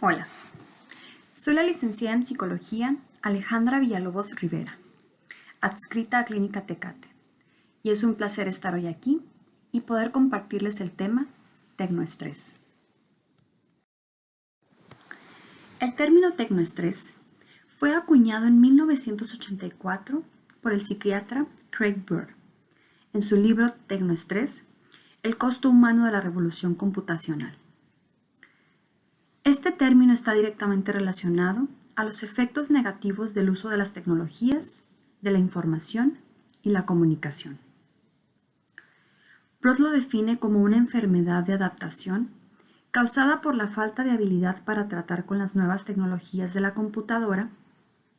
Hola, soy la licenciada en Psicología Alejandra Villalobos Rivera, adscrita a Clínica Tecate, y es un placer estar hoy aquí y poder compartirles el tema tecnoestrés. El término tecnoestrés fue acuñado en 1984 por el psiquiatra Craig Bird en su libro Tecnoestrés, el costo humano de la revolución computacional. Este término está directamente relacionado a los efectos negativos del uso de las tecnologías, de la información y la comunicación. Bird lo define como una enfermedad de adaptación causada por la falta de habilidad para tratar con las nuevas tecnologías de la computadora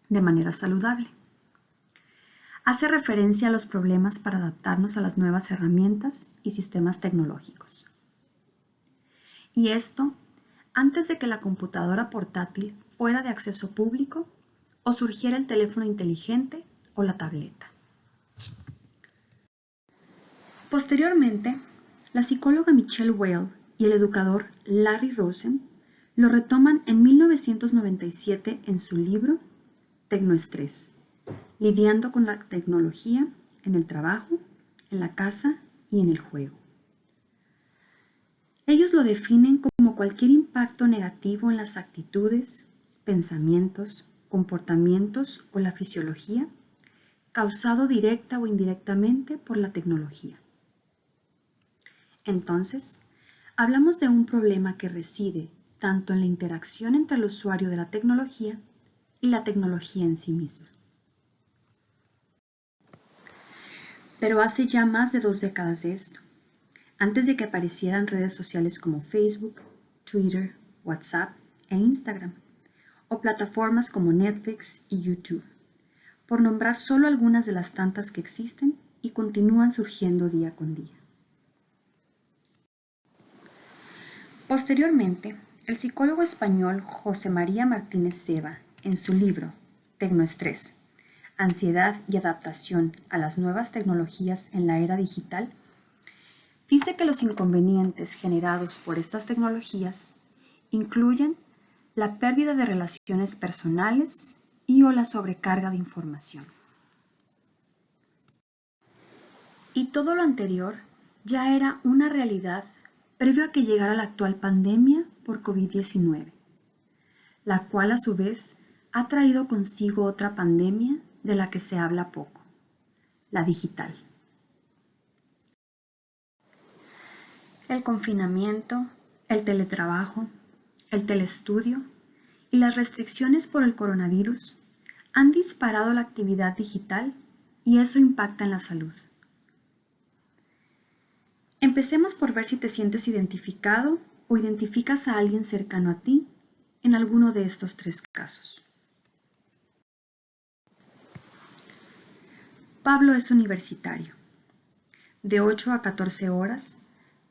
de manera saludable. Hace referencia a los problemas para adaptarnos a las nuevas herramientas y sistemas tecnológicos. Y esto antes de que la computadora portátil fuera de acceso público o surgiera el teléfono inteligente o la tableta. Posteriormente, la psicóloga Michelle Weil y el educador Larry Rosen lo retoman en 1997 en su libro Tecnoestrés, lidiando con la tecnología en el trabajo, en la casa y en el juego. Ellos lo definen como cualquier impacto negativo en las actitudes, pensamientos, comportamientos o la fisiología, causado directa o indirectamente por la tecnología. Entonces, hablamos de un problema que reside tanto en la interacción entre el usuario de la tecnología y la tecnología en sí misma. Pero hace ya más de 2 décadas de esto, antes de que aparecieran redes sociales como Facebook, Twitter, WhatsApp e Instagram, o plataformas como Netflix y YouTube, por nombrar solo algunas de las tantas que existen y continúan surgiendo día con día. Posteriormente, el psicólogo español José María Martínez Seva, en su libro Tecnoestrés, Ansiedad y adaptación a las nuevas tecnologías en la era digital, dice que los inconvenientes generados por estas tecnologías incluyen la pérdida de relaciones personales y o la sobrecarga de información. Y todo lo anterior ya era una realidad previo a que llegara la actual pandemia por COVID-19, la cual a su vez ha traído consigo otra pandemia de la que se habla poco, la digital. El confinamiento, el teletrabajo, el telestudio y las restricciones por el coronavirus han disparado la actividad digital y eso impacta en la salud. Empecemos por ver si te sientes identificado o identificas a alguien cercano a ti en alguno de estos 3 casos. Pablo es universitario. De 8 a 14 horas,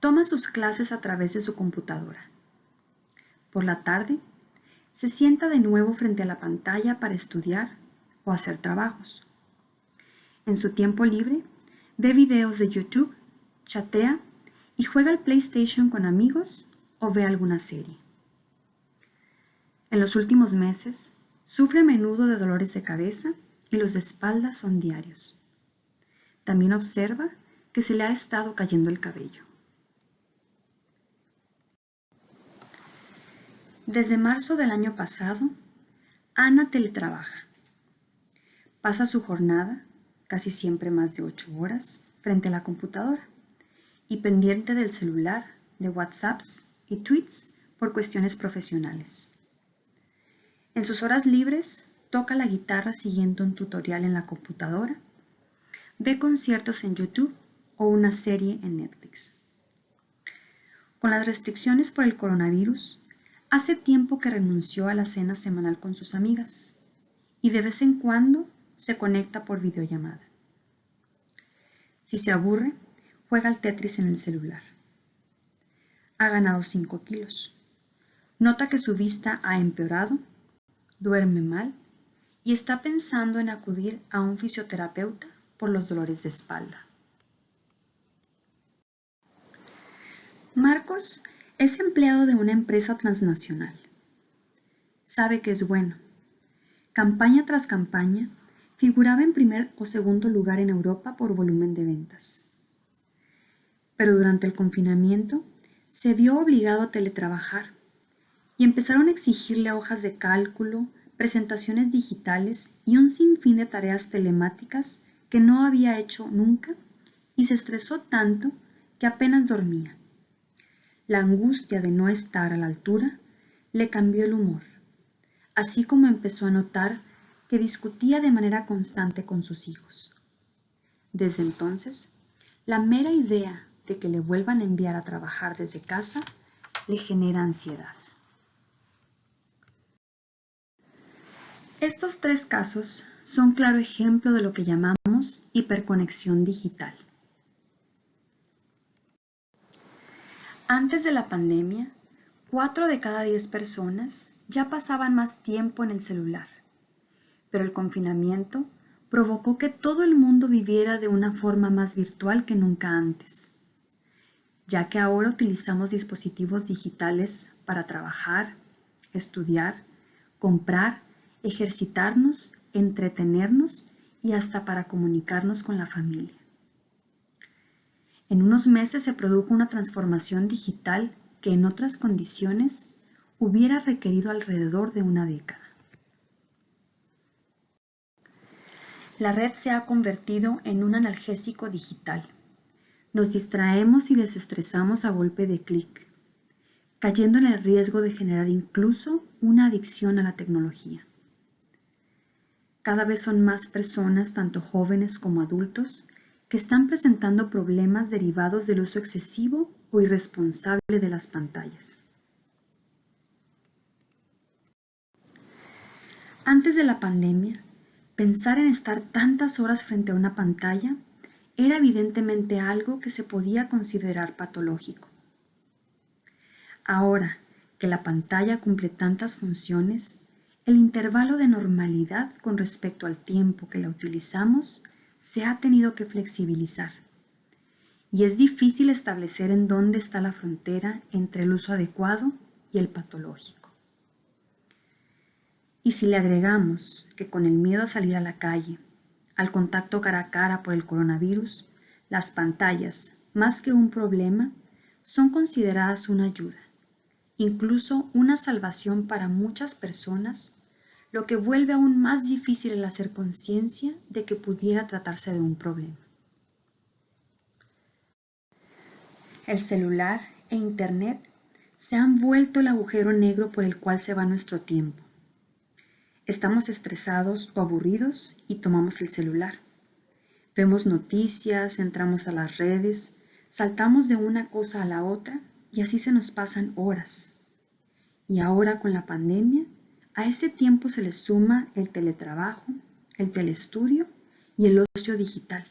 toma sus clases a través de su computadora. Por la tarde, se sienta de nuevo frente a la pantalla para estudiar o hacer trabajos. En su tiempo libre, ve videos de YouTube, chatea y juega al PlayStation con amigos o ve alguna serie. En los últimos meses, sufre a menudo de dolores de cabeza y los de espalda son diarios. También observa que se le ha estado cayendo el cabello. Desde marzo del año pasado, Ana teletrabaja. Pasa su jornada, casi siempre más de 8 horas, frente a la computadora y pendiente del celular, de WhatsApps y tweets por cuestiones profesionales. En sus horas libres, toca la guitarra siguiendo un tutorial en la computadora, ve conciertos en YouTube o una serie en Netflix. Con las restricciones por el coronavirus, hace tiempo que renunció a la cena semanal con sus amigas y de vez en cuando se conecta por videollamada. Si se aburre, juega al Tetris en el celular. Ha ganado 5 kilos. Nota que su vista ha empeorado, duerme mal y está pensando en acudir a un fisioterapeuta por los dolores de espalda. Marcos es empleado de una empresa transnacional. sabe que es bueno. Campaña tras campaña, figuraba en primer o segundo lugar en Europa por volumen de ventas. Pero durante el confinamiento se vio obligado a teletrabajar y empezaron a exigirle hojas de cálculo, presentaciones digitales y un sinfín de tareas telemáticas que no había hecho nunca y se estresó tanto que apenas dormía. La angustia de no estar a la altura le cambió el humor, así como empezó a notar que discutía de manera constante con sus hijos. Desde entonces, la mera idea de que le vuelvan a enviar a trabajar desde casa le genera ansiedad. Estos 3 casos son claro ejemplo de lo que llamamos hiperconexión digital. Antes de la pandemia, 4 de cada 10 personas ya pasaban más tiempo en el celular, pero el confinamiento provocó que todo el mundo viviera de una forma más virtual que nunca antes, ya que ahora utilizamos dispositivos digitales para trabajar, estudiar, comprar, ejercitarnos, entretenernos y hasta para comunicarnos con la familia. En unos meses se produjo una transformación digital que en otras condiciones hubiera requerido alrededor de una década. La red se ha convertido en un analgésico digital. Nos distraemos y desestresamos a golpe de clic, cayendo en el riesgo de generar incluso una adicción a la tecnología. Cada vez son más personas, tanto jóvenes como adultos, que están presentando problemas derivados del uso excesivo o irresponsable de las pantallas. Antes de la pandemia, pensar en estar tantas horas frente a una pantalla era evidentemente algo que se podía considerar patológico. Ahora que la pantalla cumple tantas funciones, el intervalo de normalidad con respecto al tiempo que la utilizamos se ha tenido que flexibilizar. Y es difícil establecer en dónde está la frontera entre el uso adecuado y el patológico. Y si le agregamos que con el miedo a salir a la calle, al contacto cara a cara por el coronavirus, las pantallas, más que un problema, son consideradas una ayuda, incluso una salvación para muchas personas, lo que vuelve aún más difícil el hacer conciencia de que pudiera tratarse de un problema. El celular e Internet se han vuelto el agujero negro por el cual se va nuestro tiempo. Estamos estresados o aburridos y tomamos el celular. Vemos noticias, entramos a las redes, saltamos de una cosa a la otra y así se nos pasan horas. Y ahora con la pandemia, a ese tiempo se le suma el teletrabajo, el telestudio y el ocio digital.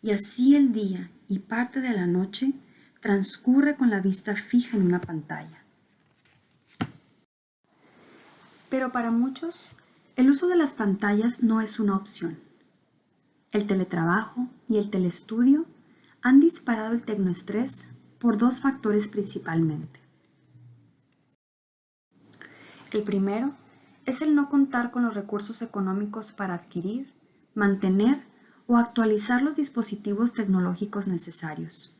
Y así el día y parte de la noche transcurre con la vista fija en una pantalla. Pero para muchos, el uso de las pantallas no es una opción. El teletrabajo y el telestudio han disparado el tecnoestrés por 2 factores principalmente. El primero es el no contar con los recursos económicos para adquirir, mantener o actualizar los dispositivos tecnológicos necesarios.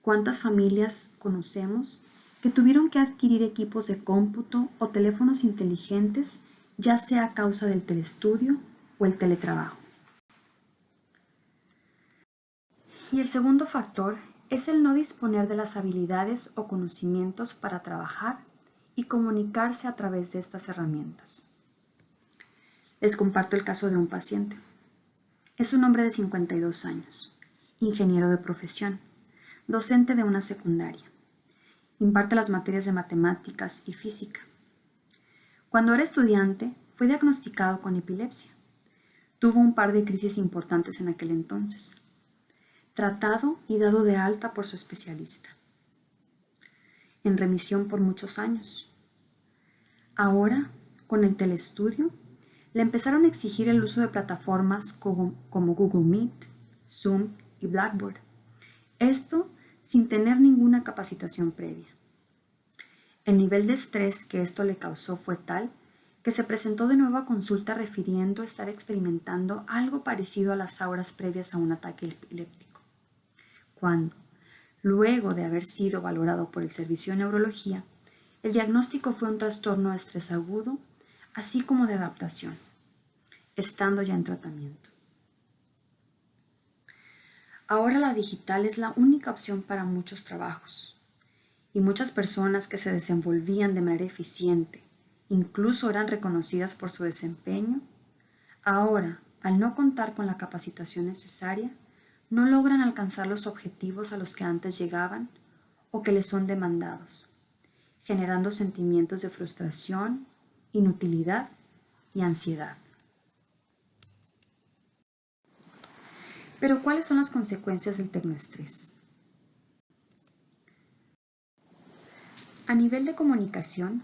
¿Cuántas familias conocemos que tuvieron que adquirir equipos de cómputo o teléfonos inteligentes, ya sea a causa del telestudio o el teletrabajo? Y el segundo factor es el no disponer de las habilidades o conocimientos para trabajar y comunicarse a través de estas herramientas. Les comparto el caso de un paciente. Es un hombre de 52 años, ingeniero de profesión, docente de una secundaria. Imparte las materias de matemáticas y física. Cuando era estudiante, fue diagnosticado con epilepsia. Tuvo un par de crisis importantes en aquel entonces. Tratado y dado de alta por su especialista. En remisión por muchos años. Ahora, con el telestudio, le empezaron a exigir el uso de plataformas como Google Meet, Zoom y Blackboard. Esto sin tener ninguna capacitación previa. El nivel de estrés que esto le causó fue tal que se presentó de nuevo a consulta refiriendo estar experimentando algo parecido a las horas previas a un ataque epiléptico. Cuando, luego de haber sido valorado por el servicio de neurología, el diagnóstico fue un trastorno de estrés agudo, así como de adaptación, estando ya en tratamiento. Ahora la digital es la única opción para muchos trabajos, y muchas personas que se desenvolvían de manera eficiente, incluso eran reconocidas por su desempeño, ahora, al no contar con la capacitación necesaria, no logran alcanzar los objetivos a los que antes llegaban o que les son demandados, generando sentimientos de frustración, inutilidad y ansiedad. Pero, ¿cuáles son las consecuencias del tecnoestrés? A nivel de comunicación,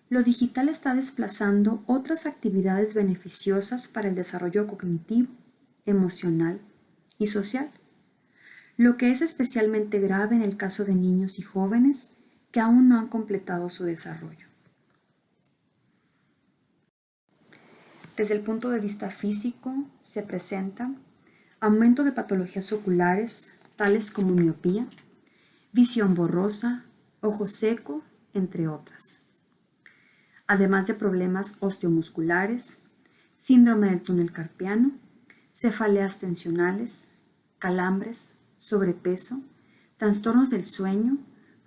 lo digital está desplazando otras actividades beneficiosas para el desarrollo cognitivo, emocional y social, lo que es especialmente grave en el caso de niños y jóvenes que aún no han completado su desarrollo. Desde el punto de vista físico, se presenta aumento de patologías oculares, tales como miopía, visión borrosa, ojo seco, entre otras. Además de problemas osteomusculares, síndrome del túnel carpiano, cefaleas tensionales, calambres, sobrepeso, trastornos del sueño,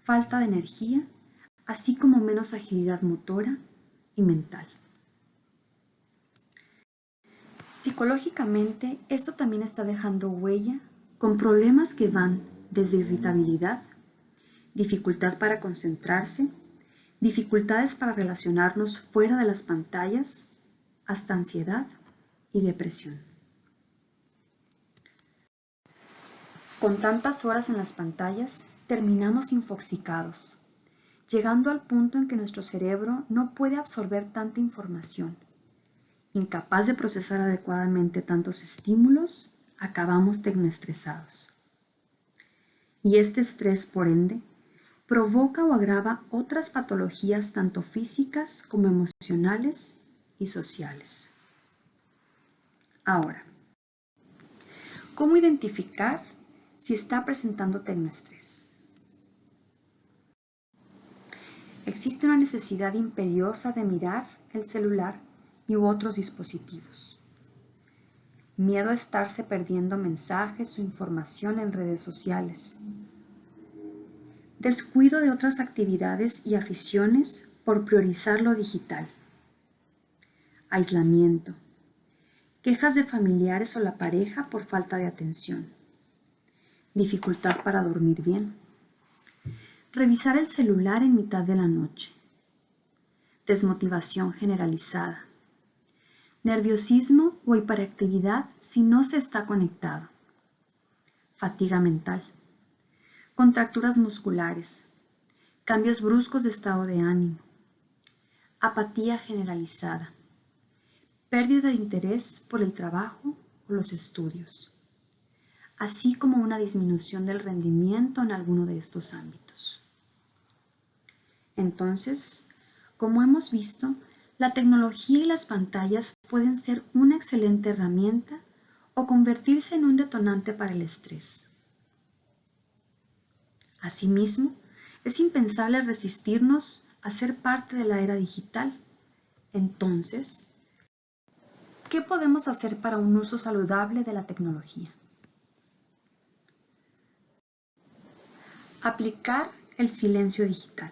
falta de energía, así como menos agilidad motora y mental. Psicológicamente, esto también está dejando huella con problemas que van desde irritabilidad, dificultad para concentrarse, dificultades para relacionarnos fuera de las pantallas, hasta ansiedad y depresión. Con tantas horas en las pantallas, terminamos infoxicados, llegando al punto en que nuestro cerebro no puede absorber tanta información. Incapaz de procesar adecuadamente tantos estímulos, acabamos tecnoestresados. Y este estrés, por ende, provoca o agrava otras patologías tanto físicas como emocionales y sociales. Ahora, ¿cómo identificar si está presentando tecnoestrés? Existe una necesidad imperiosa de mirar el celular u otros dispositivos. Miedo a estarse perdiendo mensajes o información en redes sociales. Descuido de otras actividades y aficiones por priorizar lo digital. Aislamiento. Quejas de familiares o la pareja por falta de atención. Dificultad para dormir bien. Revisar el celular en mitad de la noche. Desmotivación generalizada. Nerviosismo o hiperactividad si no se está conectado. Fatiga mental. Contracturas musculares. Cambios bruscos de estado de ánimo. Apatía generalizada. Pérdida de interés por el trabajo o los estudios, así como una disminución del rendimiento en alguno de estos ámbitos. Entonces, como hemos visto, la tecnología y las pantallas pueden ser una excelente herramienta o convertirse en un detonante para el estrés. Asimismo, es impensable resistirnos a ser parte de la era digital. Entonces, ¿qué podemos hacer para un uso saludable de la tecnología? Aplicar el silencio digital.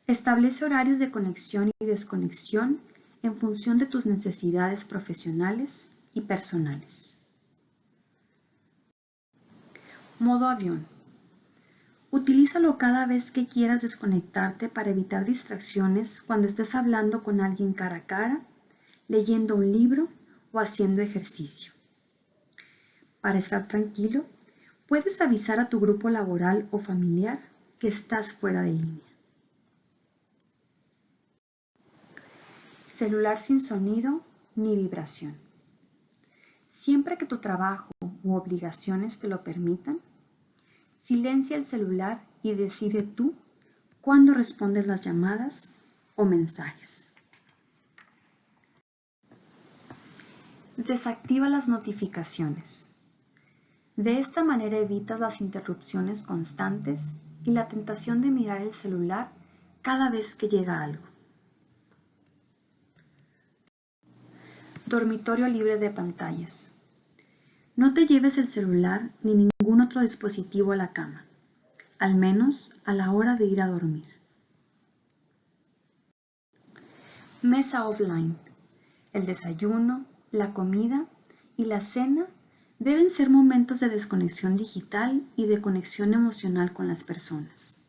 Establece horarios de conexión y desconexión en función de tus necesidades profesionales y personales. Modo avión. Utilízalo cada vez que quieras desconectarte para evitar distracciones cuando estés hablando con alguien cara a cara, leyendo un libro o haciendo ejercicio. Para estar tranquilo, puedes avisar a tu grupo laboral o familiar que estás fuera de línea. Celular sin sonido ni vibración. Siempre que tu trabajo u obligaciones te lo permitan, silencia el celular y decide tú cuando respondes las llamadas o mensajes. Desactiva las notificaciones. De esta manera evitas las interrupciones constantes y la tentación de mirar el celular cada vez que llega algo. Dormitorio libre de pantallas. No te lleves el celular ni ningún otro dispositivo a la cama, al menos a la hora de ir a dormir. Mesa offline. El desayuno, la comida y la cena deben ser momentos de desconexión digital y de conexión emocional con las personas.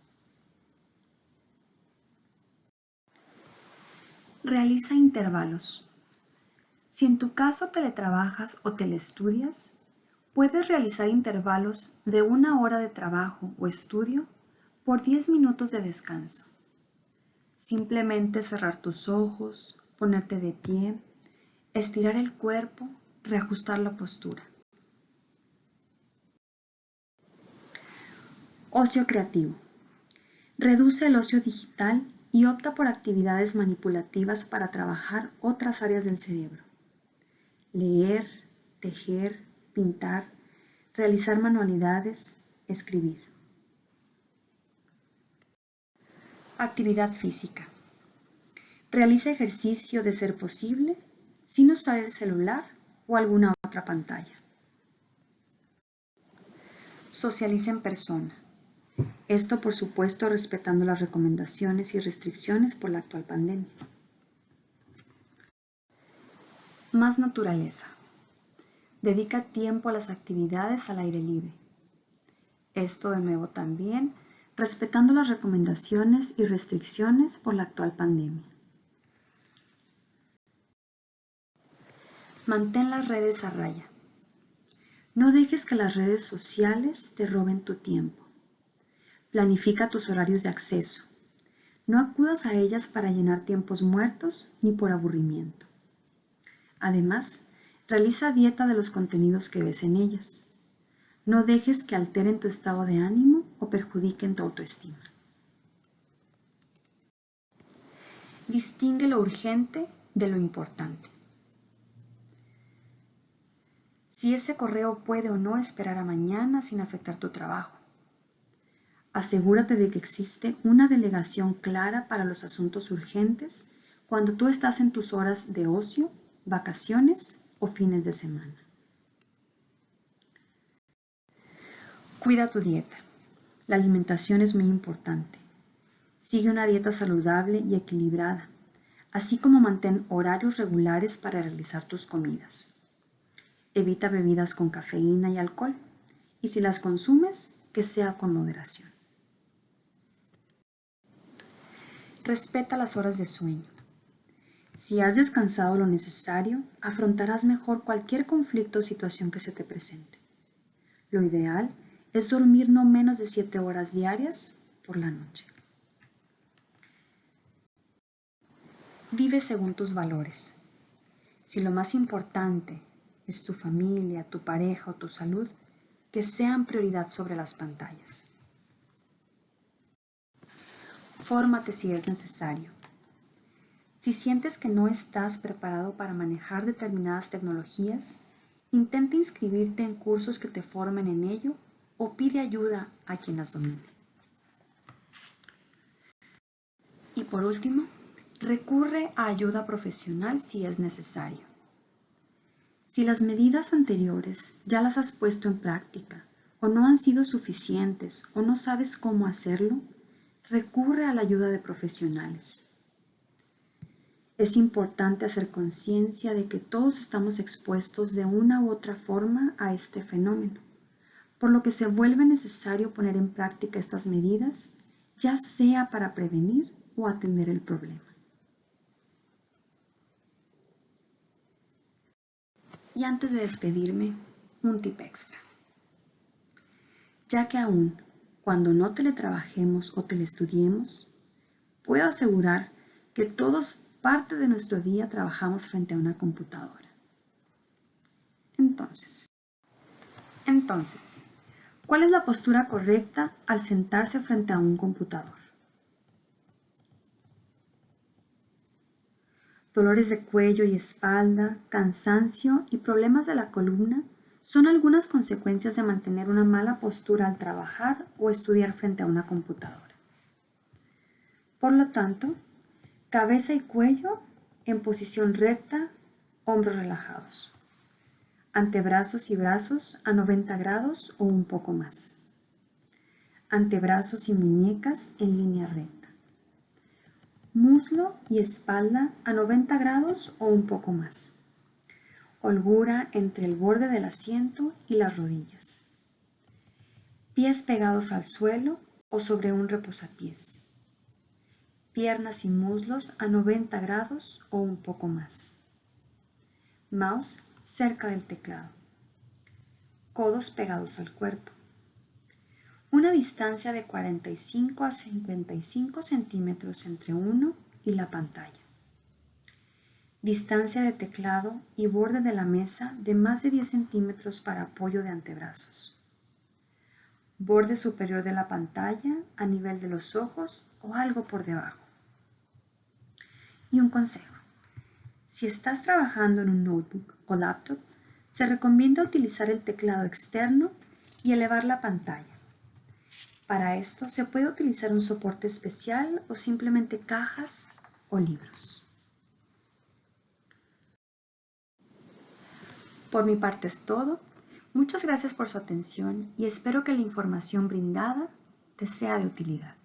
Realiza intervalos. Si en tu caso teletrabajas o telestudias, puedes realizar intervalos de 1 hora de trabajo o estudio por 10 minutos de descanso. Simplemente cerrar tus ojos, ponerte de pie, estirar el cuerpo, reajustar la postura. Ocio creativo. Reduce el ocio digital y opta por actividades manipulativas para trabajar otras áreas del cerebro. Leer, tejer, pintar, realizar manualidades, escribir. Actividad física. Realiza ejercicio de ser posible sin usar el celular o alguna otra pantalla. Socializa en persona. Esto, por supuesto, respetando las recomendaciones y restricciones por la actual pandemia. Más naturaleza. Dedica tiempo a las actividades al aire libre. Esto, de nuevo, también respetando las recomendaciones y restricciones por la actual pandemia. Mantén las redes a raya. No dejes que las redes sociales te roben tu tiempo. Planifica tus horarios de acceso. No acudas a ellas para llenar tiempos muertos ni por aburrimiento. Además, realiza dieta de los contenidos que ves en ellas. No dejes que alteren tu estado de ánimo o perjudiquen tu autoestima. Distingue lo urgente de lo importante. Si ese correo puede o no esperar a mañana sin afectar tu trabajo. Asegúrate de que existe una delegación clara para los asuntos urgentes cuando tú estás en tus horas de ocio, vacaciones o fines de semana. Cuida tu dieta. La alimentación es muy importante. Sigue una dieta saludable y equilibrada, así como mantén horarios regulares para realizar tus comidas. Evita bebidas con cafeína y alcohol, y si las consumes, que sea con moderación. Respeta las horas de sueño. Si has descansado lo necesario, afrontarás mejor cualquier conflicto o situación que se te presente. Lo ideal es dormir no menos de 7 horas diarias por la noche. Vive según tus valores. Si lo más importante es tu familia, tu pareja o tu salud, que sean prioridad sobre las pantallas. Fórmate si es necesario. Si sientes que no estás preparado para manejar determinadas tecnologías, intenta inscribirte en cursos que te formen en ello o pide ayuda a quien las domine. Y por último, recurre a ayuda profesional si es necesario. Si las medidas anteriores ya las has puesto en práctica o no han sido suficientes o no sabes cómo hacerlo, recurre a la ayuda de profesionales. Es importante hacer conciencia de que todos estamos expuestos de una u otra forma a este fenómeno, por lo que se vuelve necesario poner en práctica estas medidas, ya sea para prevenir o atender el problema. Y antes de despedirme, un tip extra. Ya que aún cuando no teletrabajemos o telestudiemos, puedo asegurar que todos parte de nuestro día trabajamos frente a una computadora. Entonces, ¿cuál es la postura correcta al sentarse frente a un computador? Dolores de cuello y espalda, cansancio y problemas de la columna son algunas consecuencias de mantener una mala postura al trabajar o estudiar frente a una computadora. Por lo tanto, cabeza y cuello en posición recta, hombros relajados. Antebrazos y brazos a 90 grados o un poco más. Antebrazos y muñecas en línea recta. Muslo y espalda a 90 grados o un poco más. Holgura entre el borde del asiento y las rodillas. Pies pegados al suelo o sobre un reposapiés. Piernas y muslos a 90 grados o un poco más. Mouse cerca del teclado. Codos pegados al cuerpo. Una distancia de 45 a 55 centímetros entre uno y la pantalla. Distancia de teclado y borde de la mesa de más de 10 centímetros para apoyo de antebrazos. Borde superior de la pantalla a nivel de los ojos o algo por debajo. Y un consejo. Si estás trabajando en un notebook o laptop, se recomienda utilizar el teclado externo y elevar la pantalla. Para esto se puede utilizar un soporte especial o simplemente cajas o libros. Por mi parte es todo. Muchas gracias por su atención y espero que la información brindada te sea de utilidad.